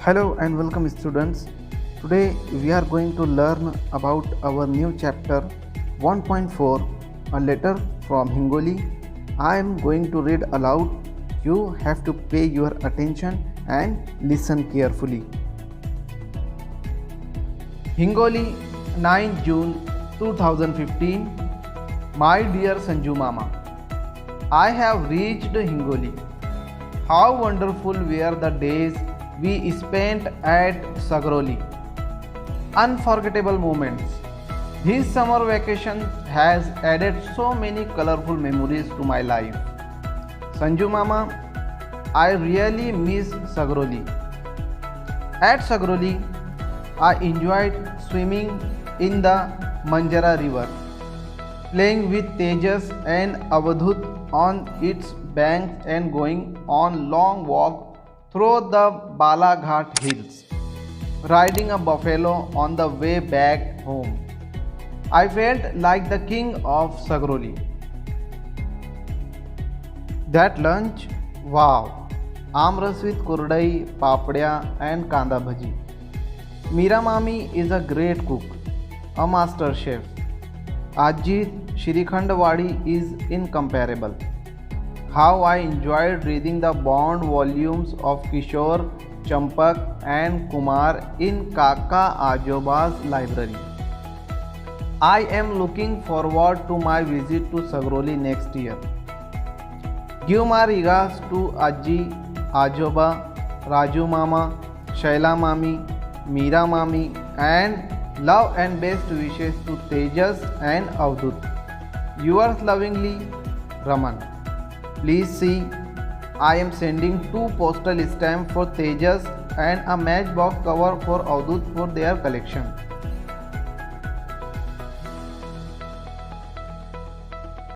Hello and welcome students. Today we are going to learn about our new chapter 1.4, a letter from Hingoli. I am going to read aloud. You have to pay your attention and listen carefully. Hingoli, 9 June 2015. My dear Sanju Mama, I have reached Hingoli. How wonderful were the days we spent at Sagroli. Unforgettable moments. This summer vacation has added so many colorful memories to my life. Sanju Mama, I really miss Sagroli. At Sagroli, I enjoyed swimming in the Manjara river, playing with Tejas and Avadhut on its banks and going on long walk through the Balaghat hills, riding a buffalo on the way back home. I felt like the king of Sagroli. That lunch, wow! Amras with kurdai, papadya and kanda bhaji. Meera Mami is a great cook, a master chef. Ajit Shirikhandwadi is incomparable. How I enjoyed reading the bound volumes of Kishore, Champak and Kumar in Kaka Ajoba's library. I am looking forward to my visit to Sagroli next year. Give my regards to Aji, Ajoba, Raju Mama, Shaila Mami, Meera Mami and love and best wishes to Tejas and Avdut. Yours lovingly, Raman. Please see, I am sending 2 postal stamps for Tejas and a matchbox cover for Avdut for their collection.